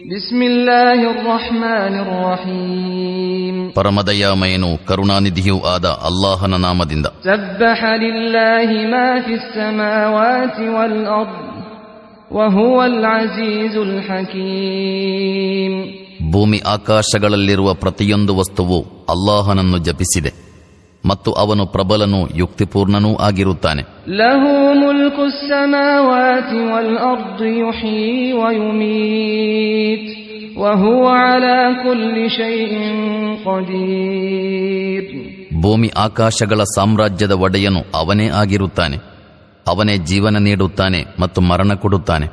ಬಿಸ್ಮಿಲ್ಲಾಹಿರ್ ರಹ್ಮಾನಿರ್ ರಹೀಮ್. ಪರಮದಯಾಮಯನೂ ಕರುಣಾನಿಧಿಯೂ ಆದ ಅಲ್ಲಾಹನ ನಾಮದಿಂದ. ಸಬ್ಬಹ ಲಿಲ್ಲಾಹಿ ಮಾ ಫಿಸ್ ಸಮಾವಾತಿ ವಲ್ ಅರ್ದ್ ವಹುವಲ್ ಅಜೀಜುಲ್ ಹಕೀಮ್. ಭೂಮಿ ಆಕಾಶಗಳಲ್ಲಿರುವ ಪ್ರತಿಯೊಂದು ವಸ್ತುವು ಅಲ್ಲಾಹನನ್ನು ಜಪಿಸಿದೆ ಮತ್ತು ಅವನು ಪ್ರಬಲನೂ ಯುಕ್ತಿಪೂರ್ಣನೂ ಆಗಿರುತ್ತಾನೆ. ಲಹು ಮುಲ್ಕುಸ್ ಸಮಾವಾತಿ ವಲ್ ಅರ್ದ್ ಯುಹ್ಯೀ ವ ಯುಮೀತ್ ವಹುವ ಅಲಾ ಕುಲ್ಲಿ ಶೈಇನ್ ಕದೀರ್. ಭೂಮಿ ಆಕಾಶಗಳ ಸಾಮ್ರಾಜ್ಯದ ಒಡೆಯನು ಅವನೇ ಆಗಿರುತ್ತಾನೆ. ಅವನೇ ಜೀವನ ನೀಡುತ್ತಾನೆ ಮತ್ತು ಮರಣ ಕೊಡುತ್ತಾನೆ.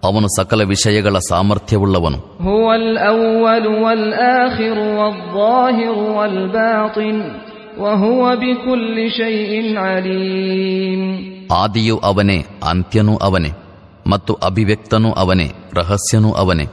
ಅವನು ಸಕಲ ವಿಷಯಗಳ ಸಾಮರ್ಥ್ಯವುಳ್ಳವನು. ಹುವಲ್ ಅವ್ವಲು ವಲ್ ಆಖಿರು ವಲ್ ಝಾಹಿರು ವಲ್ ಬಾತಿನ್ ವಹುವ ಬಿಕುಲ್ಲಿ ಶೈಇನ್ ಅಲೀಮ್. ಆದಿಯೂ ಅವನೇ, ಅಂತ್ಯನೂ ಅವನೇ, ಮತ್ತು ಅಭಿವ್ಯಕ್ತನೂ ಅವನೇ, ರಹಸ್ಯನೂ ಅವನೇ,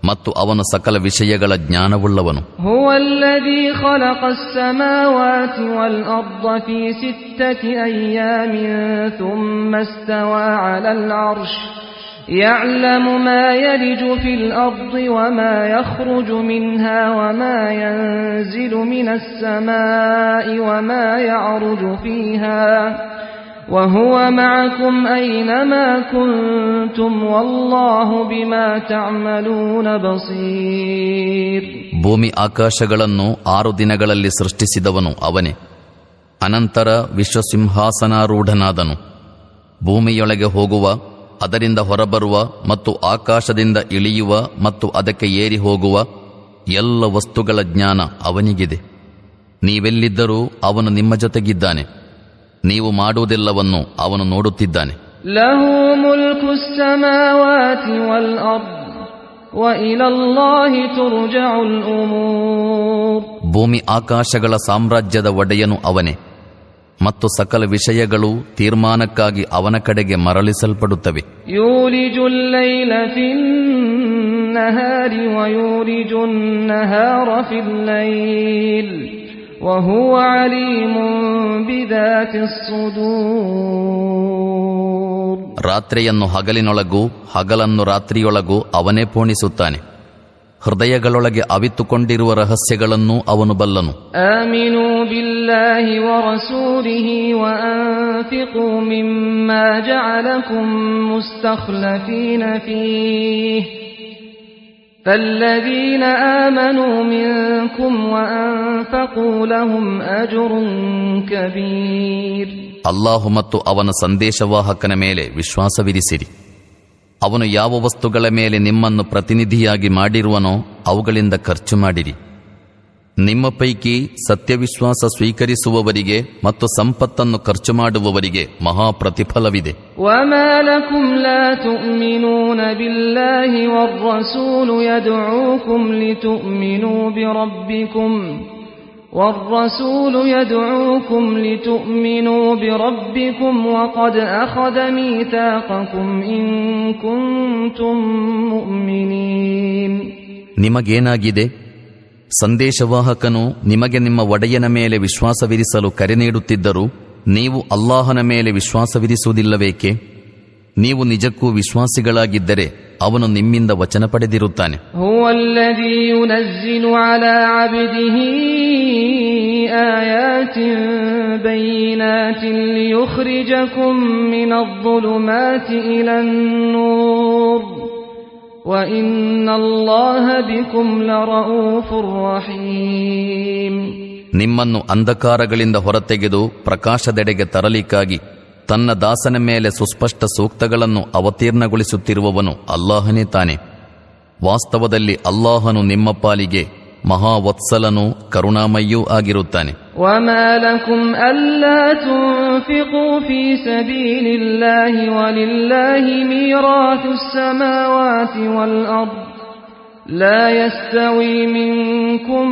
ಮತ್ತು ಅವನು ಸಕಲ ವಿಷಯಗಳ ಜ್ಞಾನವುಳ್ಳವನು. ಹುವಲ್ಲದೀ ಖಲಕಸ್ ಸಮಾವಾತಿ ವಲ್ ಅರ್ದ ಫೀ ಸಿತ್ತತಿ ಅಯ್ಯಾಮಿನ್ ಥುಮ್ಮ ಇಸ್ತವಾ ಅಲಲ್ ಅರ್ಶ್ ಯಅಲಮು ಮಾ ಯಲಿಜು ಫಿಲ್ ಅರ್ದಿ ವಮಾ ಯಖ್ರುಜು ಮಿನ್ಹಾ ವಮಾ ಯನ್ಜಿಲು ಮಿನಸ್ ಸಮಾಇ ವಮಾ ಯಅರುಜು ಫೀಹಾ وهو معكم أينما كنتم والله بما تعملون بصير. ಭೂಮಿ ಆಕಾಶಗಳನ್ನು 6 ದಿನಗಳಲ್ಲಿ ಸೃಷ್ಟಿಸಿದವನು ಅವನೇ. ಅನಂತರ ವಿಶ್ವಸಿಂಹಾಸನಾರೂಢನಾದನು. ಭೂಮಿಯೊಳಗೆ ಹೋಗುವ, ಅದರಿಂದ ಹೊರಬರುವ ಮತ್ತು ಆಕಾಶದಿಂದ ಇಳಿಯುವ ಮತ್ತು ಅದಕ್ಕೆ ಏರಿ ಹೋಗುವ ಎಲ್ಲ ವಸ್ತುಗಳ ಜ್ಞಾನ ಅವನಿಗಿದೆ. ನೀವೆಲ್ಲಿದ್ದರೂ ಅವನು ನಿಮ್ಮ ಜೊತೆಗಿದ್ದಾನೆ. ನೀವು ಮಾಡುವುದೆಲ್ಲವನ್ನು ಅವನು ನೋಡುತ್ತಿದ್ದಾನೆ. ಲಹು ಮುಲ್ಕುಸ್ ಸಮಾವಾತಿ ವಲ್ ಅರ್ದ್ ವ ಇಲಲ್ಲಾಹಿ ತುರ್ಜಉಲ್ ಉಮೂರ್. ಭೂಮಿ ಆಕಾಶಗಳ ಸಾಮ್ರಾಜ್ಯದ ಒಡೆಯನು ಅವನೇ ಮತ್ತು ಸಕಲ ವಿಷಯಗಳು ತೀರ್ಮಾನಕ್ಕಾಗಿ ಅವನ ಕಡೆಗೆ ಮರಳಿಸಲ್ಪಡುತ್ತವೆ. ಯೂಲಿಜುಲ್ ಲೈಲ ಫಿನ್ ನಹಾರಿ ವ ಯೂಲಿಜುನ್ ನಹಾರ ಫಿಲ್ ಲೈಲ್ وهو عليم بذات الصدور. ರಾತ್ರಿಯನ್ನು ಹಗಲಿನೊಳಗೂ ಹಗಲನ್ನು ರಾತ್ರಿಯೊಳಗೂ ಅವನೇ ಪೋಣಿಸುತ್ತಾನೆ. ಹೃದಯಗಳೊಳಗೆ ಅವಿತುಕೊಂಡಿರುವ ರಹಸ್ಯಗಳನ್ನು ಅವನು ಬಲ್ಲನು. ಆಮಿನೂ ಬಿಲ್ಲಾಹಿ ವ ರಸೂಲಿಹಿ ವ ಅನ್ಫಿqū ಮಿಮ್ಮಾ ಜಅಲಕುಂ ಮುಸ್ತಖ್ಲಫೀನ ಫೀಹಿ فالذين آمنوا منكم وأنفقوا لهم أجر كبير. ಅಲ್ಲಾಹು ಮತ್ತು ಅವನ ಸಂದೇಶವಾಹಕನ ಮೇಲೆ ವಿಶ್ವಾಸವಿರಿಸಿರಿ. ಅವನು ಯಾವ ವಸ್ತುಗಳ ಮೇಲೆ ನಿಮ್ಮನ್ನು ಪ್ರತಿನಿಧಿಯಾಗಿ ಮಾಡಿರುವನೋ ಅವುಗಳಿಂದ ಖರ್ಚು ಮಾಡಿರಿ. ನಿಮ್ಮ ಪೈಕಿ ಸತ್ಯವಿಶ್ವಾಸ ಸ್ವೀಕರಿಸುವವರಿಗೆ ಮತ್ತು ಸಂಪತ್ತನ್ನು ಖರ್ಚು ಮಾಡುವವರಿಗೆ ಮಹಾ ಪ್ರತಿಫಲವಿದೆ. وما لكم لا تؤمنون بالله والرسول يدعوكم لتؤمنوا بربكم وقد أخذ ميثاقكم إن كنتم مؤمنين. ನಿಮಗೇನಾಗಿದೆ? ಸಂದೇಶವಾಹಕನು ನಿಮಗೆ ನಿಮ್ಮ ಒಡೆಯನ ಮೇಲೆ ವಿಶ್ವಾಸವಿರಿಸಲು ಕರೆ ನೀಡುತ್ತಿದ್ದರೂ ನೀವು ಅಲ್ಲಾಹನ ಮೇಲೆ ವಿಶ್ವಾಸವಿರಿಸುವುದಿಲ್ಲವೇಕೆ? ನೀವು ನಿಜಕ್ಕೂ ವಿಶ್ವಾಸಿಗಳಾಗಿದ್ದರೆ ಅವನು ನಿಮ್ಮಿಂದ ವಚನ ಪಡೆದಿರುತ್ತಾನೆ. ಹುವಲ್ಲದೀ ಯುನಜ್ಜಿಲು ಅಲಾ ಅಬ್ದಿಹಿ ಆಯಾತಿನ್ ಬೈನಾತಿನ್ ಲಿಯುಖ್ರಿಜಕುಂ ಮಿನದ್ದುಲುಮಾತಿ ಇಲನ್ನೂರ್ وَإِنَّ اللَّهَ بِكُمْ لَرَءُوفٌ رَحِيمٌ. ನಿಮ್ಮನ್ನು ಅಂಧಕಾರಗಳಿಂದ ಹೊರತೆಗೆದು ಪ್ರಕಾಶದೆಡೆಗೆ ತರಲಿಕ್ಕಾಗಿ ತನ್ನ ದಾಸನ ಮೇಲೆ ಸುಸ್ಪಷ್ಟ ಸೂಕ್ತಗಳನ್ನು ಅವತೀರ್ಣಗೊಳಿಸುತ್ತಿರುವವನು ಅಲ್ಲಾಹನೇ ತಾನೆ. ವಾಸ್ತವದಲ್ಲಿ ಅಲ್ಲಾಹನು ನಿಮ್ಮ ಪಾಲಿಗೆ ಮಹಾವತ್ಸಲನೂ ಕರುಣಾಮಯ್ಯೂ ಆಗಿರುತ್ತಾನೆ. وَمَا لَكُمْ أَلَّا تُنْفِقُوا فِي سَبِيلِ اللَّهِ وَلِلَّهِ مِيرَاثُ السَّمَاوَاتِ وَالْأَرْضِ لَا يَسْتَوِي مِنكُم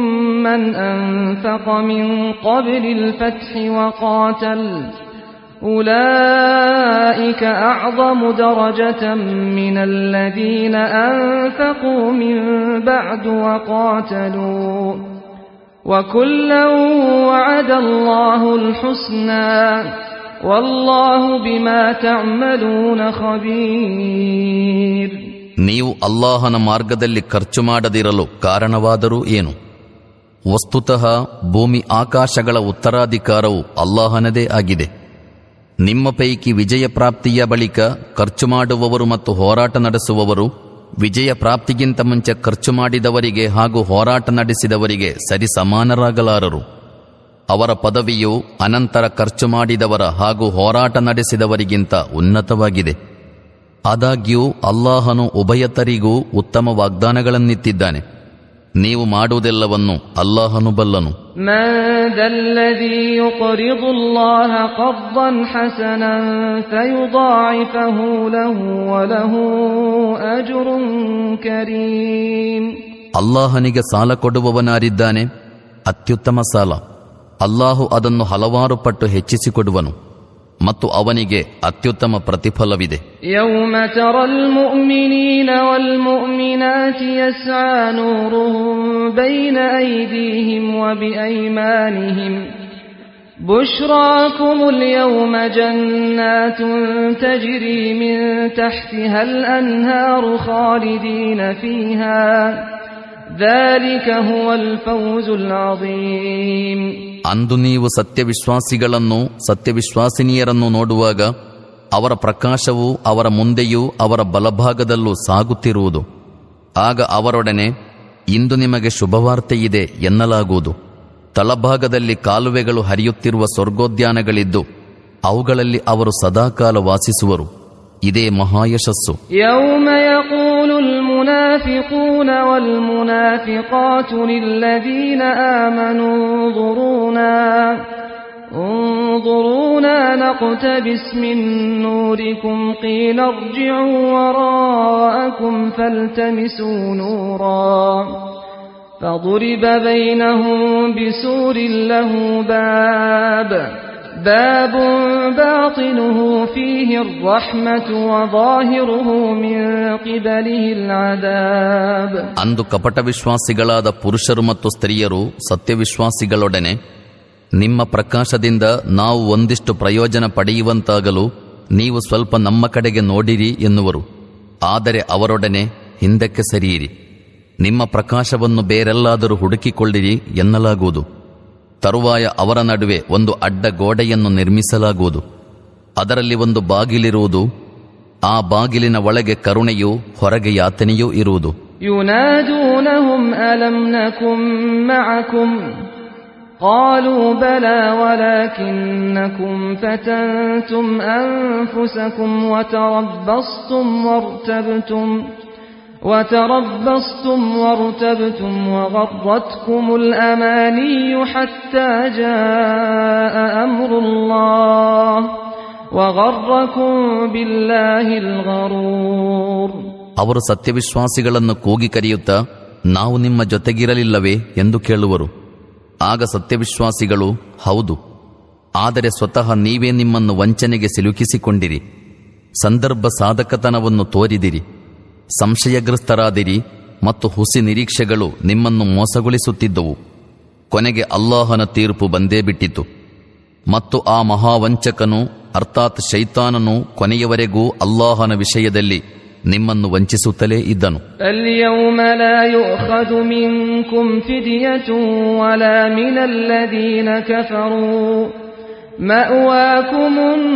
مَّنْ أَنفَقَ مِن قَبْلِ الْفَتْحِ وَقَاتَلَ أُولَئِكَ أَعْظَمُ دَرَجَةً مِّنَ الَّذِينَ أَنفَقُوا مِن بَعْدُ وَقَاتَلُوا وَكُلًّا وَعَدَ اللَّهُ الْحُسْنَى وَاللَّهُ بِمَا تَعْمَلُونَ خَبِيرٌ. ನೀವು ಅಲ್ಲಾಹನ ಮಾರ್ಗದಲ್ಲಿ ಖರ್ಚು ಮಾಡದಿರಲು ಕಾರಣವಾದರೂ ಏನು? ವಸ್ತುತಃ ಭೂಮಿ ಆಕಾಶಗಳ ಉತ್ತರಾಧಿಕಾರವು ಅಲ್ಲಾಹನದೇ ಆಗಿದೆ. ನಿಮ್ಮ ಪೈಕಿ ವಿಜಯ ಪ್ರಾಪ್ತಿಯ ಬಳಿಕ ಖರ್ಚು ಮಾಡುವವರು ಮತ್ತು ಹೋರಾಟ ನಡೆಸುವವರು ವಿಜಯ ಪ್ರಾಪ್ತಿಗಿಂತ ಮುಂಚೆ ಖರ್ಚು ಮಾಡಿದವರಿಗೆ ಹಾಗೂ ಹೋರಾಟ ನಡೆಸಿದವರಿಗೆ ಸರಿ ಸಮಾನರಾಗಲಾರರು. ಅವರ ಪದವಿಯು ಅನಂತರ ಖರ್ಚು ಮಾಡಿದವರ ಹಾಗೂ ಹೋರಾಟ ನಡೆಸಿದವರಿಗಿಂತ ಉನ್ನತವಾಗಿದೆ. ಆದಾಗ್ಯೂ ಅಲ್ಲಾಹನು ಉಭಯತರಿಗೂ ಉತ್ತಮ ವಾಗ್ದಾನಗಳನ್ನಿತ್ತಿದ್ದಾನೆ. ನೀವು ಮಾಡುವುದೆಲ್ಲವನ್ನು ಅಲ್ಲಾಹನು ಬಲ್ಲನು. ಅಲ್ಲಾಹನಿಗೆ ಸಾಲ ಕೊಡುವವನಾರಿದ್ದಾನೆ? ಅತ್ಯುತ್ತಮ ಸಾಲ. ಅಲ್ಲಾಹು ಅದನ್ನು ಹಲವಾರು ಪಟ್ಟು ಹೆಚ್ಚಿಸಿಕೊಡುವನು ಮತ್ತು ಅವನಿಗೆ ಅತ್ಯುತ್ತಮ ಪ್ರತಿಫಲವಿದೆ. ಯೌಮ ತರಲ್ ಮುಅ್ಮಿನೀನ ವಲ್ ಮುಅ್ಮಿನಾತಿ ಯಸ್ಆ ನೂರುಹುಂ ಬೈನ ಐದೀಹಿಂ ವ ಬಿಐಮಾನಿಹಿಂ ಬುಶ್ರಾಕುಮುಲ್ ಯೌಮ ಜನ್ನಾತುನ್ ತಜ್ರಿ ಮಿನ್ ತಹ್ತಿಹಲ್ ಅನ್ಹಾರು ಖಾಲಿದೀನ ಫೀಹಾ ذلك هو الفوز العظيم. ಅಂದು ನೀವು ಸತ್ಯವಿಶ್ವಾಸಿಗಳನ್ನು ಸತ್ಯವಿಶ್ವಾಸಿನಿಯರನ್ನು ನೋಡುವಾಗ ಅವರ ಪ್ರಕಾಶವು ಅವರ ಮುಂದೆಯೂ ಅವರ ಬಲಭಾಗದಲ್ಲೂ ಸಾಗುತ್ತಿರುವುದು. ಆಗ ಅವರೊಡನೆ ಇಂದು ನಿಮಗೆ ಶುಭವಾರ್ತೆಯಿದೆ ಎನ್ನಲಾಗುವುದು. ತಳಭಾಗದಲ್ಲಿ ಕಾಲುವೆಗಳು ಹರಿಯುತ್ತಿರುವ ಸ್ವರ್ಗೋದ್ಯಾನಗಳಿದ್ದು ಅವುಗಳಲ್ಲಿ ಅವರು ಸದಾಕಾಲ ವಾಸಿಸುವರು. ಇದೇ ಮಹಾಯಶಸ್ಸು. ಯೌಮ ಯಕೂಲುಲ್ ಮುನಾಫಿಕೂನ ವಲ್ ಮುನಾಫಿಕಾತು ಲಿಲ್ಲದೀನ ಆಮನೂ انظرونا نقتبس من نوركم قيل ارجعوا وراءكم فالتمسوا نورا فضرب بينهم بسور له باب باطنه فيه الرحمة وظاهره من قبله العذاب. ಅಂದು ಕಪಟ ವಿಶ್ವಾಸಿಗಳಾದ ಪುರುಷರು ಮತ್ತು ಸ್ತ್ರೀಯರು ಸತ್ಯವಿಶ್ವಾಸಿಗಳೊಡನೆ ನಿಮ್ಮ ಪ್ರಕಾಶದಿಂದ ನಾವು ಒಂದಿಷ್ಟು ಪ್ರಯೋಜನ ಪಡೆಯುವಂತಾಗಲು ನೀವು ಸ್ವಲ್ಪ ನಮ್ಮ ಕಡೆಗೆ ನೋಡಿರಿ ಎನ್ನುವರು. ಆದರೆ ಅವರೊಡನೆ ಹಿಂದಕ್ಕೆ ಸರಿಯಿರಿ, ನಿಮ್ಮ ಪ್ರಕಾಶವನ್ನು ಬೇರೆಲ್ಲಾದರೂ ಹುಡುಕಿಕೊಳ್ಳಿರಿ ಎನ್ನಲಾಗುವುದು. ತರುವಾಯ ಅವರ ನಡುವೆ ಒಂದು ಅಡ್ಡ ಗೋಡೆಯನ್ನು ನಿರ್ಮಿಸಲಾಗುವುದು. ಅದರಲ್ಲಿ ಒಂದು ಬಾಗಿಲಿರುವುದು. ಆ ಬಾಗಿಲಿನ ಒಳಗೆ ಕರುಣೆಯೂ ಹೊರಗೆ ಯಾತನೆಯೂ ಇರುವುದು. ಯುನಾದೂನಹುಂ ಅಲಂ ನಕುಂ ಮಅಕುಂ قالوا بلى ولكنكم فتنتم أنفسكم وتربصتم وارتبتم وغرتكم الأماني حتى جاء أمر الله وغركم بالله الغرور. ಅವರು ಸತ್ಯವಿಶ್ವಾಸಿಗಳನ್ನು ಕೂಗಿ ಕರೆಯುತ್ತಾ ನಾವು ನಿಮ್ಮ ಜೊತೆಗಿರಲಿಲ್ಲವೇ ಎಂದು ಕೇಳುವರು. ಆಗ ಸತ್ಯವಿಶ್ವಾಸಿಗಳು ಹೌದು, ಆದರೆ ಸ್ವತಃ ನೀವೇ ನಿಮ್ಮನ್ನು ವಂಚನೆಗೆ ಸಿಲುಕಿಸಿಕೊಂಡಿರಿ, ಸಂದರ್ಭ ಸಾಧಕತನವನ್ನು ತೋರಿದಿರಿ, ಸಂಶಯಗ್ರಸ್ತರಾದಿರಿ ಮತ್ತು ಹುಸಿ ನಿರೀಕ್ಷೆಗಳು ನಿಮ್ಮನ್ನು ಮೋಸಗೊಳಿಸುತ್ತಿದ್ದವು. ಕೊನೆಗೆ ಅಲ್ಲಾಹನ ತೀರ್ಪು ಬಂದೇ ಬಿಟ್ಟಿತು ಮತ್ತು ಆ ಮಹಾವಂಚಕನು ಅರ್ಥಾತ್ ಶೈತಾನನು ಕೊನೆಯವರೆಗೂ ಅಲ್ಲಾಹನ ವಿಷಯದಲ್ಲಿ ನಿಮ್ಮನ್ನು ವಂಚಿಸುತ್ತಲೇ ಇದ್ದನು. ಅಲ್ಯೌಮ ಲಾ ಯುಅಖದು ಮಿನ್ಕುಂ ಫಿದ್ಯತುನ್ ವಲಾ ಮಿನಲ್ಲದೀನ ಕಫರೂ ಮಅವಾಕುಮುನ್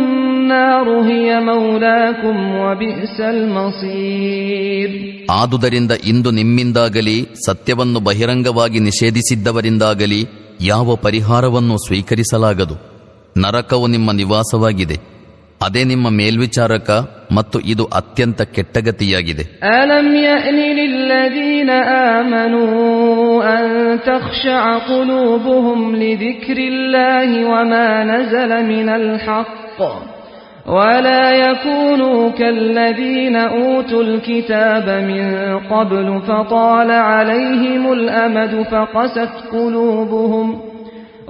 ನಾರು ಹಿಯ ಮೌಲಾಕುಂ ವಬಿಅಸಲ್ ಮಸೀರ್. ಆದುದರಿಂದ ಇಂದು ನಿಮ್ಮಿಂದಾಗಲಿ ಸತ್ಯವನ್ನು ಬಹಿರಂಗವಾಗಿ ನಿಷೇಧಿಸಿದ್ದವರಿಂದಾಗಲಿ ಯಾವ ಪರಿಹಾರವನ್ನು ಸ್ವೀಕರಿಸಲಾಗದು. ನರಕವು ನಿಮ್ಮ ನಿವಾಸವಾಗಿದೆ, ಅದೇ ನಿಮ್ಮ ಮೇಲ್ವಿಚಾರಕ ಮತ್ತು ಇದು ಅತ್ಯಂತ ಕೆಟ್ಟಗತಿಯಾಗಿದೆ. ಅಲಂ ಯಅನಿ ಲಿಲ್ಲದೀನ ಆಮನೂ ಅನ್ ತಖ್ಶಅ ಕುಲೂಬುಹುಂ ಲಿದಿಕ್ರಿಲ್ಲಾಹಿ ವಮಾ ನಜಲ ಮಿನಲ್ ಹಕ್ ವಲಾ ಯಕೂನೂ ಕಲ್ಲದೀನ ಊತುಲ್ ಕಿತಾಬ ಮಿನ್ क़ब्लु ಫತಾಲ ಅಲೈಹಿಮುಲ್ ಅಮದು ಫಕಸತ್ ಕುಲೂಬುಹುಂ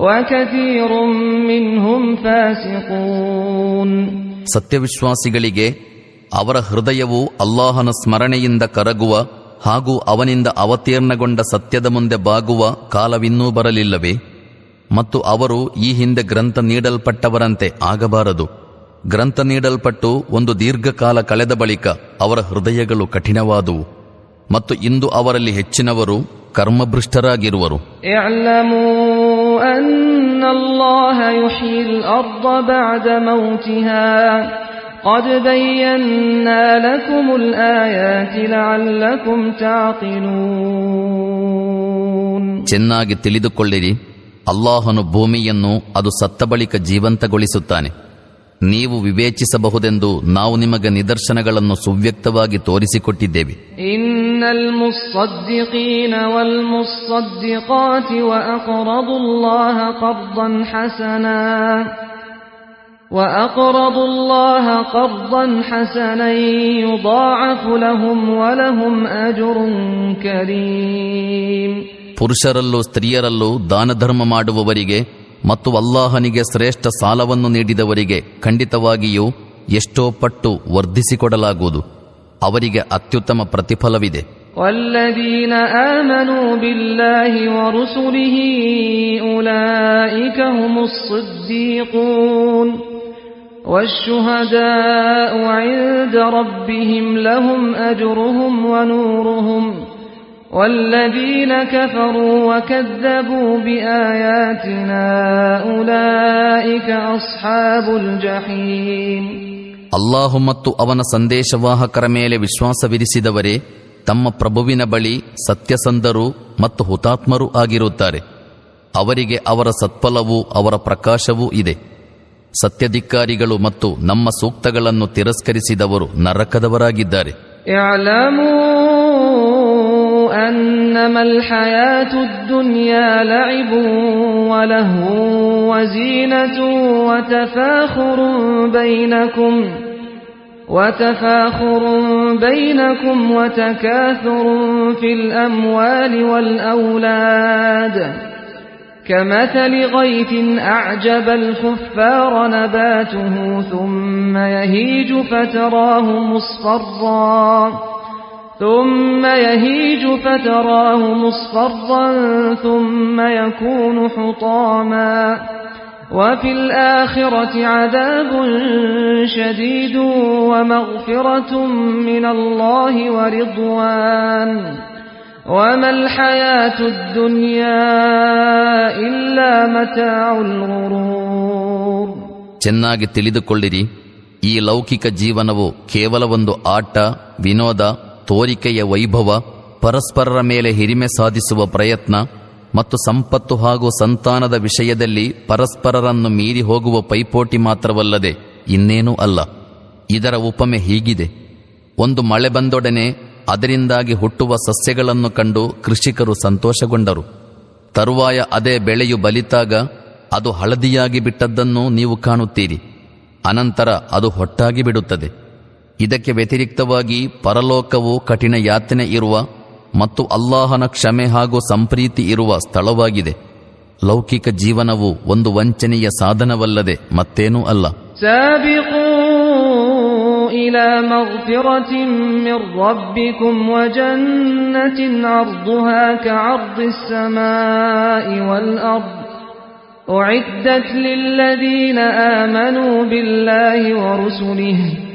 ವಕತೀರುಂ ಮಿನ್ಹುಂ ಫಾಸಿಕೂನ್. ಸತ್ಯವಿಶ್ವಾಸಿಗಳಿಗೆ ಅವರ ಹೃದಯವು ಅಲ್ಲಾಹನ ಸ್ಮರಣೆಯಿಂದ ಕರಗುವ ಹಾಗೂ ಅವನಿಂದ ಅವತೀರ್ಣಗೊಂಡ ಸತ್ಯದ ಮುಂದೆ ಬಾಗುವ ಕಾಲವಿನ್ನೂ ಬರಲಿಲ್ಲವೇ? ಮತ್ತು ಅವರು ಈ ಹಿಂದೆ ಗ್ರಂಥ ನೀಡಲ್ಪಟ್ಟವರಂತೆ ಆಗಬಾರದು. ಗ್ರಂಥ ನೀಡಲ್ಪಟ್ಟು ಒಂದು ದೀರ್ಘಕಾಲ ಕಳೆದ ಬಳಿಕ ಅವರ ಹೃದಯಗಳು ಕಠಿಣವಾದುವು ಮತ್ತು ಇಂದು ಅವರಲ್ಲಿ ಹೆಚ್ಚಿನವರು ಕರ್ಮಭ್ರಷ್ಟರಾಗಿರುವರು. ಇಅಲಮೂ ಅನ್ನಲ್ಲಾಹ ಯುಹ್ಯಿಲ್ ಅರ್ದ ಬಅದ ಮೌತಿಹಾ क़द बय्यन्ना लकुमुल आयाति लअल्लकुम ताक़िलून. ಚೆನ್ನಾಗಿ ತಿಳಿದುಕೊಳ್ಳಿರಿ, ಅಲ್ಲಾಹನು ಭೂಮಿಯನ್ನು ಅದು ಸತ್ತ ಬಳಿಕ ಜೀವಂತಗೊಳಿಸುತ್ತಾನೆ. ನೀವು ವಿವೇಚಿಸಬಹುದೆಂದು ನಾವು ನಿಮಗೆ ನಿದರ್ಶನಗಳನ್ನು ಸುವ್ಯಕ್ತವಾಗಿ ತೋರಿಸಿಕೊಟ್ಟಿದ್ದೇವೆ. ಇನ್ನಲ್ ಮುಸ್ಸದ್ದಿಕೀನ ವಲ್ ಮುಸ್ಸದ್ದಿಕಾತಿ ವಅಕ್ರದುಲ್ಲಾಹ ಕರ್ದನ್ ಹಸನಾ قرضا حسنا يضاعف لهم ولهم أجر كريم. ಪುರುಷರಲ್ಲೂ ಸ್ತ್ರೀಯರಲ್ಲೂ ದಾನ ಧರ್ಮ ಮಾಡುವವರಿಗೆ ಮತ್ತು ಅಲ್ಲಾಹನಿಗೆ ಶ್ರೇಷ್ಠ ಸಾಲವನ್ನು ನೀಡಿದವರಿಗೆ ಖಂಡಿತವಾಗಿಯೂ ಎಷ್ಟೋ ಪಟ್ಟು ವರ್ಧಿಸಿಕೊಡಲಾಗುವುದು. ಅವರಿಗೆ ಅತ್ಯುತ್ತಮ ಪ್ರತಿಫಲವಿದೆ. والذين آمنوا بالله ورسله أولئك هم الصديقون والشهداء عند ربهم لهم أجرهم ونورهم والذين كفروا وكذبوا بآياتنا أولئك أصحاب الجحيم. ಅಲ್ಲಾಹು ಮತ್ತು ಅವನ ಸಂದೇಶವಾಹಕರ ಮೇಲೆ ವಿಶ್ವಾಸವಿರಿಸಿದವರೇ ತಮ್ಮ ಪ್ರಭುವಿನ ಬಳಿ ಸತ್ಯಸಂಧರು ಮತ್ತು ಹುತಾತ್ಮರೂ ಆಗಿರುತ್ತಾರೆ. ಅವರಿಗೆ ಅವರ ಸತ್ಫಲವೂ ಅವರ ಪ್ರಕಾಶವೂ ಇದೆ. ಸತ್ಯಧಿಕಾರಿಗಳು ಮತ್ತು ನಮ್ಮ ಸೂಕ್ತಗಳನ್ನು ತಿರಸ್ಕರಿಸಿದವರು ನರಕದವರಾಗಿದ್ದಾರೆ. ಇಅಲಮೂ ಅನ್ನಮಲ್ ಹಯಾತುದ್ ದುನ್ಯಾ ಲಇಬುನ್ ವಲಹ್ವುನ್ ವಜೀನತುನ್ وتفاخر بينكم وتكاثر في الأموال والأولاد كمثل غيث أعجب الكفار نباته ثم يهيج فتراه مصفرا ثم يكون حطاما وفي الآخرة عذاب شديد ومغفرة من الله ورضوان وما الحياة الدنيا إلا متاع الغرور. ಚೆನ್ನಾಗಿ ತಿಳಿದುಕೊಳ್ಳಿರಿ, ಈ ಲೌಕಿಕ ಜೀವನವು ಕೇವಲ ಒಂದು ಆಟ, ವಿನೋದ, ತೋರಿಕೆಯ ವೈಭವ, ಪರಸ್ಪರರ ಮೇಲೆ ಹಿರಿಮೆ ಸಾಧಿಸುವ ಪ್ರಯತ್ನ ಮತ್ತು ಸಂಪತ್ತು ಹಾಗೂ ಸಂತಾನದ ವಿಷಯದಲ್ಲಿ ಪರಸ್ಪರರನ್ನು ಮೀರಿ ಹೋಗುವ ಪೈಪೋಟಿ ಮಾತ್ರವಲ್ಲದೆ ಇನ್ನೇನೂ ಅಲ್ಲ. ಇದರ ಉಪಮೆ ಹೀಗಿದೆ: ಒಂದು ಮಳೆ ಬಂದೊಡನೆ ಅದರಿಂದಾಗಿ ಹುಟ್ಟುವ ಸಸ್ಯಗಳನ್ನು ಕಂಡು ಕೃಷಿಕರು ಸಂತೋಷಗೊಂಡರು. ತರುವಾಯ ಅದೇ ಬೆಳೆಯು ಬಲಿತಾಗ ಅದು ಹಳದಿಯಾಗಿ ಬಿಟ್ಟದ್ದನ್ನು ನೀವು ಕಾಣುತ್ತೀರಿ. ಅನಂತರ ಅದು ಹೊಟ್ಟಾಗಿ ಬಿಡುತ್ತದೆ. ಇದಕ್ಕೆ ವ್ಯತಿರಿಕ್ತವಾಗಿ ಪರಲೋಕವು ಕಠಿಣ ಯಾತನೆ ಇರುವ ಮತ್ತು ಅಲ್ಲಾಹನ ಕ್ಷಮೆ ಹಾಗೂ ಸಂಪ್ರೀತಿ ಇರುವ ಸ್ಥಳವಾಗಿದೆ. ಲೌಕಿಕ ಜೀವನವು ಒಂದು ವಂಚನೆಯ ಸಾಧನವಲ್ಲದೆ ಮತ್ತೇನೂ ಅಲ್ಲ. ಸಾಬಿಕೂ ಇಲಾ ಮಗ್ಫಿರತಿನ್ ಮಿರ್ ರಬ್ಬಿಕುಂ ವಜನ್ನತಿನ್ ಅರ್ದುಹಾ ಕಅರ್ದಿಸ್ ಸಮಾಇ ವಲ್ ಅರ್ದ್ ಉಇದ್ದತ್ ಲಿಲ್ಲದೀನ ಆಮನೂ ಬಿಲ್ಲಾಹಿ ವರುಸುಲಿಹಿ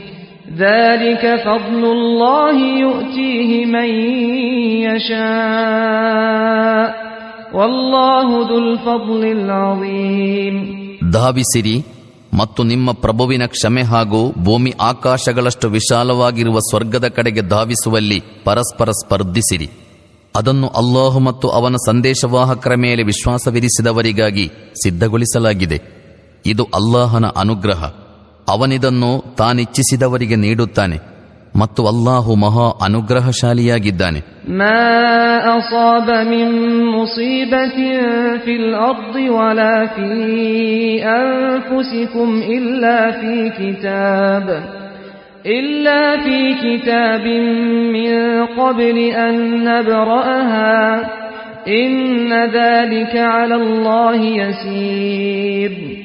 ذلك فضل الله يؤتيه من يشاء والله ذو الفضل العظيم. ಧಾವಿಸಿರಿ ಮತ್ತು ನಿಮ್ಮ ಪ್ರಭುವಿನ ಕ್ಷಮೆ ಹಾಗೂ ಭೂಮಿ ಆಕಾಶಗಳಷ್ಟು ವಿಶಾಲವಾಗಿರುವ ಸ್ವರ್ಗದ ಕಡೆಗೆ ಧಾವಿಸುವಲ್ಲಿ ಪರಸ್ಪರ ಸ್ಪರ್ಧಿಸಿರಿ. ಅದನ್ನು ಅಲ್ಲಾಹು ಮತ್ತು ಅವನ ಸಂದೇಶವಾಹಕರ ಮೇಲೆ ವಿಶ್ವಾಸವಿರಿಸಿದವರಿಗಾಗಿ ಸಿದ್ಧಗೊಳಿಸಲಾಗಿದೆ. ಇದು ಅಲ್ಲಾಹನ ಅನುಗ್ರಹ. ಅವನಿದನ್ನು ತಾನಿಚ್ಛಿಸಿದವರಿಗೆ ನೀಡುತ್ತಾನೆ ಮತ್ತು ಅಲ್ಲಾಹು ಮಹಾ ಅನುಗ್ರಹಶಾಲಿಯಾಗಿದ್ದಾನೆ. ಮಾ ಅಸಾಬ ಮಿನ್ ಮುಸೀಬತಿನ್ ಫಿಲ್ ಅರ್ದಿ ವಲಾ ಫೀ ಅನ್ಫುಸಿಕುಂ ಇಲ್ಲಾ ಫೀ ಕಿತಾಬಿನ್ ಮಿನ್ क़ಬ್ಲಿ ಅನ್ ನಬ್ರಅಹಾ ಇನ್ನ ذلك ಅಲಾ ಅಲ್ಲಾಹಿ ಯಸೀರ್.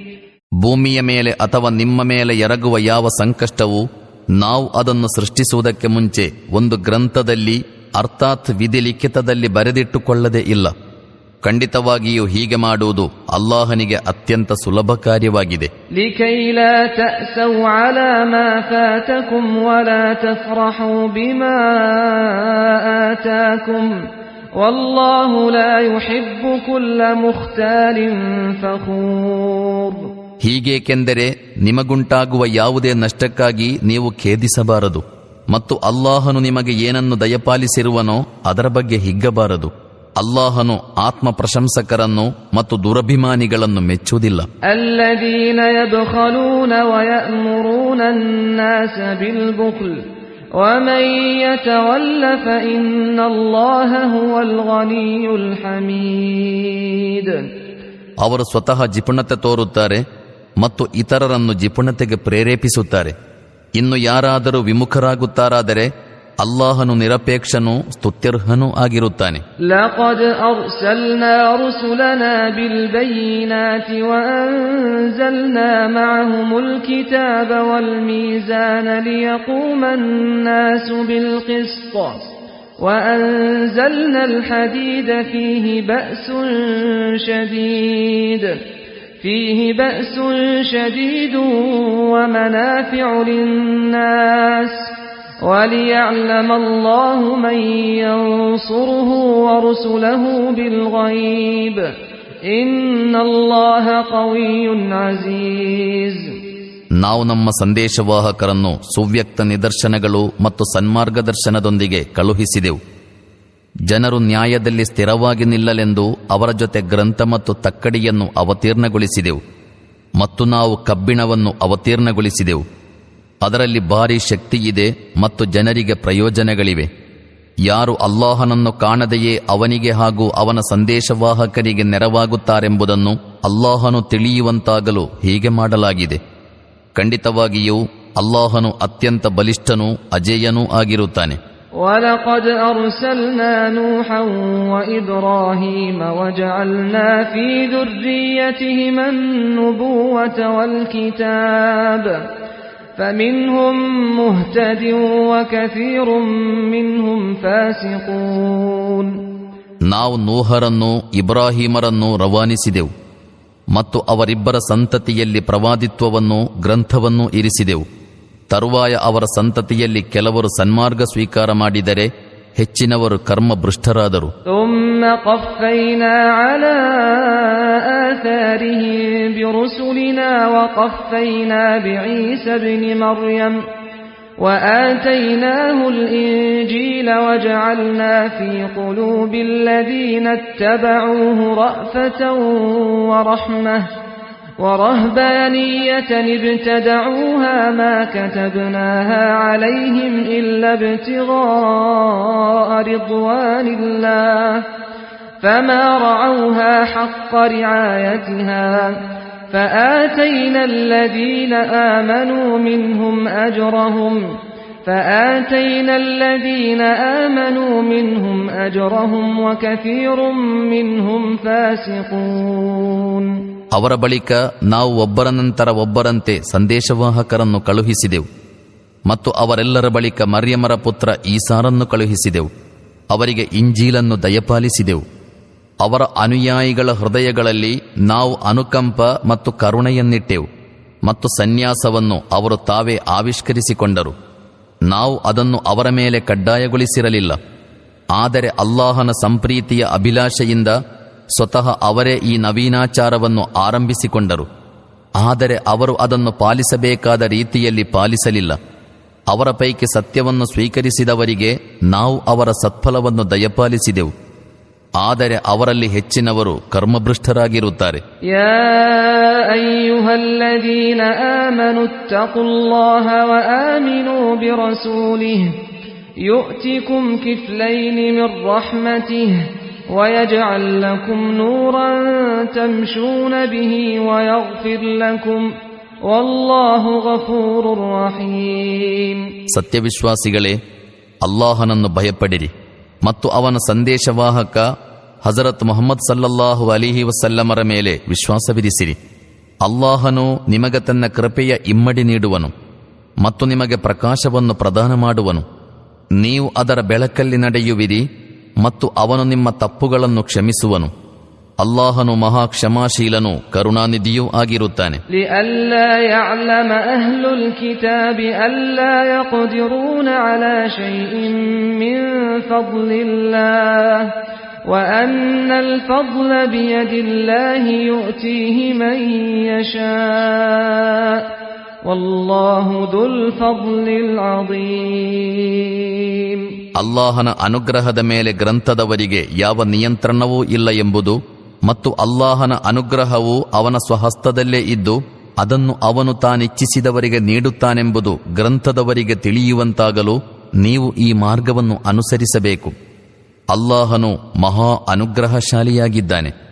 ಭೂಮಿಯ ಮೇಲೆ ಅಥವಾ ನಿಮ್ಮ ಮೇಲೆ ಎರಗುವ ಯಾವ ಸಂಕಷ್ಟವೂ ನಾವು ಅದನ್ನು ಸೃಷ್ಟಿಸುವುದಕ್ಕೆ ಮುಂಚೆ ಒಂದು ಗ್ರಂಥದಲ್ಲಿ ಅರ್ಥಾತ್ ವಿಧಿಲಿಖಿತದಲ್ಲಿ ಬರೆದಿಟ್ಟುಕೊಳ್ಳದೇ ಇಲ್ಲ. ಖಂಡಿತವಾಗಿಯೂ ಹೀಗೆ ಮಾಡುವುದು ಅಲ್ಲಾಹನಿಗೆ ಅತ್ಯಂತ ಸುಲಭ ಕಾರ್ಯವಾಗಿದೆ. لكي لا تأسوا على ما فاتكم ولا تفرحوا بما آتاكم والله لا يحب كل مختال فخور. ಹೀಗೇಕೆಂದರೆ ನಿಮಗುಂಟಾಗುವ ಯಾವುದೇ ನಷ್ಟಕ್ಕಾಗಿ ನೀವು ಖೇದಿಸಬಾರದು ಮತ್ತು ಅಲ್ಲಾಹನು ನಿಮಗೆ ಏನನ್ನು ದಯಪಾಲಿಸಿರುವನೋ ಅದರ ಬಗ್ಗೆ ಹಿಗ್ಗಬಾರದು. ಅಲ್ಲಾಹನು ಆತ್ಮ ಪ್ರಶಂಸಕರನ್ನು ಮತ್ತು ದುರಭಿಮಾನಿಗಳನ್ನು ಮೆಚ್ಚುವುದಿಲ್ಲ. الذين يبخلون ويأمرون الناس بالبخل ومن يتول فإن الله هو الغني الحميد. ಅವರು ಸ್ವತಃ ಜಿಪುಣತೆ ತೋರುತ್ತಾರೆ ಮತ್ತು ಇತರರನ್ನು ಜಿಪುಣತೆಗೆ ಪ್ರೇರೇಪಿಸುತ್ತಾರೆ. ಇನ್ನು ಯಾರಾದರೂ ವಿಮುಖರಾಗುತ್ತಾರಾದರೆ ಅಲ್ಲಾಹನು ನಿರಪೇಕ್ಷನೂ ಸ್ತುತ್ಯರ್ಹನೂ ಆಗಿರುತ್ತಾನೆ. لقد أرسلنا رسلنا بالبينات وأنزلنا معهم الكتاب والميزان ليقوم الناس بالقسط وأنزلنا الحديد فيه بأس شديد ومنافع للناس وليعلم الله من ينصره ورسله بالغيب إن الله قوي عزيز. ನಾವು ನಮ್ಮ ಸಂದೇಶವಾಹಕರನ್ನು ಸುವ್ಯಕ್ತ ನಿದರ್ಶನಗಳು ಮತ್ತು ಸನ್ಮಾರ್ಗದರ್ಶನದೊಂದಿಗೆ ಕಳುಹಿಸಿದೆವು. ಜನರು ನ್ಯಾಯದಲ್ಲಿ ಸ್ಥಿರವಾಗಿ ನಿಲ್ಲಲೆಂದು ಅವರ ಜೊತೆ ಗ್ರಂಥ ಮತ್ತು ತಕ್ಕಡಿಯನ್ನು ಅವತೀರ್ಣಗೊಳಿಸಿದೆವು ಮತ್ತು ನಾವು ಕಬ್ಬಿಣವನ್ನು ಅವತೀರ್ಣಗೊಳಿಸಿದೆವು. ಅದರಲ್ಲಿ ಭಾರಿ ಶಕ್ತಿಯಿದೆ ಮತ್ತು ಜನರಿಗೆ ಪ್ರಯೋಜನಗಳಿವೆ. ಯಾರು ಅಲ್ಲಾಹನನ್ನು ಕಾಣದೆಯೇ ಅವನಿಗೆ ಹಾಗೂ ಅವನ ಸಂದೇಶವಾಹಕರಿಗೆ ನೆರವಾಗುತ್ತಾರೆಂಬುದನ್ನು ಅಲ್ಲಾಹನು ತಿಳಿಯುವಂತಾಗಲು ಹೀಗೆ ಮಾಡಲಾಗಿದೆ. ಖಂಡಿತವಾಗಿಯೂ ಅಲ್ಲಾಹನು ಅತ್ಯಂತ ಬಲಿಷ್ಠನೂ ಅಜೇಯನೂ ಆಗಿರುತ್ತಾನೆ. وَلَقَدْ أَرْسَلْنَا نُوحًا وَإِبْرَاهِيمَ وَجَعَلْنَا فِي ذُرِّيَّتِهِمَا النُّبُوَّةَ وَالْكِتَابَ فَمِنْهُم مُهْتَدٍ وَكَثِيرٌ مِّنْهُمْ فَاسِقُونَ. ನಾವು ನೂಹರನ್ನು ಇಬ್ರಾಹಿಮರನ್ನು ರವಾನಿಸಿದೆವು ಮತ್ತು ಅವರಿಬ್ಬರ ಸಂತತಿಯಲ್ಲಿ ಪ್ರವಾದಿತ್ವವನ್ನು ಗ್ರಂಥವನ್ನೂ ಇರಿಸಿದೆವು. ತರುವಾಯ ಅವರ ಸಂತತಿಯಲ್ಲಿ ಕೆಲವರು ಸನ್ಮಾರ್ಗ ಸ್ವೀಕಾರ ಮಾಡಿದರೆ ಹೆಚ್ಚಿನವರು ಕರ್ಮಭೃಷ್ಟರಾದರು. ثُمَّ قَفَّيْنَا عَلَى آثَارِهِم بِرُسُلِنَا وَقَفَّيْنَا بِعِيسَى ابْنِ مَرْيَمَ وَآتَيْنَاهُ الْإِنْجِيلَ وَجَعَلْنَا فِي قُلُوبِ الَّذِينَ اتَّبَعُوهُ رَأْفَةً وَرَحْمَةً وَرَهْبَانِيَّةً ابْتَدَعُوهَا مَا كَتَبْنَاهَا عَلَيْهِمْ إِلَّا ابْتِغَاءَ رِضْوَانِ اللَّهِ فَمَا رَعَوْهَا حَقَّ رِعَايَتِهَا فَآتَيْنَا الَّذِينَ آمَنُوا مِنْهُمْ أَجْرَهُمْ وَكَثِيرٌ مِّنْهُمْ فَاسِقُونَ. ಅವರ ಬಳಿಕ ನಾವು ಒಬ್ಬರ ನಂತರ ಒಬ್ಬರಂತೆ ಸಂದೇಶವಾಹಕರನ್ನು ಕಳುಹಿಸಿದೆವು ಮತ್ತು ಅವರೆಲ್ಲರ ಬಳಿಕ ಮರ್ಯಮರ ಪುತ್ರ ಈಸಾರನ್ನು ಕಳುಹಿಸಿದೆವು. ಅವರಿಗೆ ಇಂಜೀಲನ್ನು ದಯಪಾಲಿಸಿದೆವು. ಅವರ ಅನುಯಾಯಿಗಳ ಹೃದಯಗಳಲ್ಲಿ ನಾವು ಅನುಕಂಪ ಮತ್ತು ಕರುಣೆಯನ್ನಿಟ್ಟೆವು ಮತ್ತು ಸನ್ಯಾಸವನ್ನು ಅವರು ತಾವೇ ಆವಿಷ್ಕರಿಸಿಕೊಂಡರು. ನಾವು ಅದನ್ನು ಅವರ ಮೇಲೆ ಕಡ್ಡಾಯಗೊಳಿಸಿರಲಿಲ್ಲ. ಆದರೆ ಅಲ್ಲಾಹನ ಸಂಪ್ರೀತಿಯ ಅಭಿಲಾಷೆಯಿಂದ ಸ್ವತಃ ಅವರೇ ಈ ನವೀನಾಚಾರವನ್ನು ಆರಂಭಿಸಿಕೊಂಡರು. ಆದರೆ ಅವರು ಅದನ್ನು ಪಾಲಿಸಬೇಕಾದ ರೀತಿಯಲ್ಲಿ ಪಾಲಿಸಲಿಲ್ಲ. ಅವರ ಪೈಕಿ ಸತ್ಯವನ್ನು ಸ್ವೀಕರಿಸಿದವರಿಗೆ ನಾವು ಅವರ ಸತ್ಫಲವನ್ನು ದಯಪಾಲಿಸಿದೆವು. ಆದರೆ ಅವರಲ್ಲಿ ಹೆಚ್ಚಿನವರು ಕರ್ಮಭೃಷ್ಟರಾಗಿರುತ್ತಾರೆ. ಯಾ ಅಯ್ಯುಹಲ್ಲದೀನ ಆಮನು ಇತ್ತಖುಲ್ಲಾಹ ವಆಮಿನೂ ಬಿರಸೂಲಿಹಿ ಯುಅತಿಕುಂ ಕಿಫ್ಲೈನಿ ಮಿರ್ ರಹ್ಮತಿಹಿ وَيَجْعَلْ لَكُمْ نُورًا تَمْشُونَ بِهِ وَيَغْفِرْ لَكُمْ وَاللَّهُ غَفُورٌ رَحِيمٌ. ಸತ್ಯವಿಶ್ವಾಸಿಗಳೇ, ಅಲ್ಲಾಹನನ್ನು ಭಯಪಡಿರಿ ಮತ್ತು ಅವನ ಸಂದೇಶವಾಹಕ ಹಜರತ್ ಮುಹಮ್ಮದ್ ಸಲ್ಲಲ್ಲಾಹು ಅಲೈಹಿ ವಸಲ್ಲಮರ ಮೇಲೆ ವಿಶ್ವಾಸವಿರಿಸಿರಿ. ಅಲ್ಲಾಹನು ನಿಮಗೆ ತನ್ನ ಕೃಪೆಯ ಇಮ್ಮಡಿ ನೀಡುವನು ಮತ್ತು ನಿಮಗೆ ಪ್ರಕಾಶವನ್ನು ಪ್ರದಾನ ಮಾಡುವನು. ನೀವು ಅದರ ಬೆಳಕಲ್ಲಿ ನಡೆಯುವಿರಿ ಮತ್ತು ಅವನು ನಿಮ್ಮ ತಪ್ಪುಗಳನ್ನು ಕ್ಷಮಿಸುವನು. ಅಲ್ಲಾಹನು ಮಹಾ ಕ್ಷಮಾಶೀಲನೂ ಕರುಣಾನಿಧಿಯೂ ಆಗಿರುತ್ತಾನೆ. لئلا يعلم أهل الكتاب ألا يقدرون على شيء من فضل الله وأن الفضل بيد الله يؤتيه من يشاء والله ذو الفضل العظيم. ಅಲ್ಲಾಹನ ಅನುಗ್ರಹದ ಮೇಲೆ ಗ್ರಂಥದವರಿಗೆ ಯಾವ ನಿಯಂತ್ರಣವೂ ಇಲ್ಲ ಎಂಬುದು ಮತ್ತು ಅಲ್ಲಾಹನ ಅನುಗ್ರಹವು ಅವನ ಸ್ವಹಸ್ತದಲ್ಲೇ ಇದ್ದು ಅದನ್ನು ಅವನು ತಾನಿಚ್ಛಿಸಿದವರಿಗೆ ನೀಡುತ್ತಾನೆಂಬುದು ಗ್ರಂಥದವರಿಗೆ ತಿಳಿಯುವಂತಾಗಲು ನೀವು ಈ ಮಾರ್ಗವನ್ನು ಅನುಸರಿಸಬೇಕು. ಅಲ್ಲಾಹನು ಮಹಾ ಅನುಗ್ರಹಶಾಲಿಯಾಗಿದ್ದಾನೆ.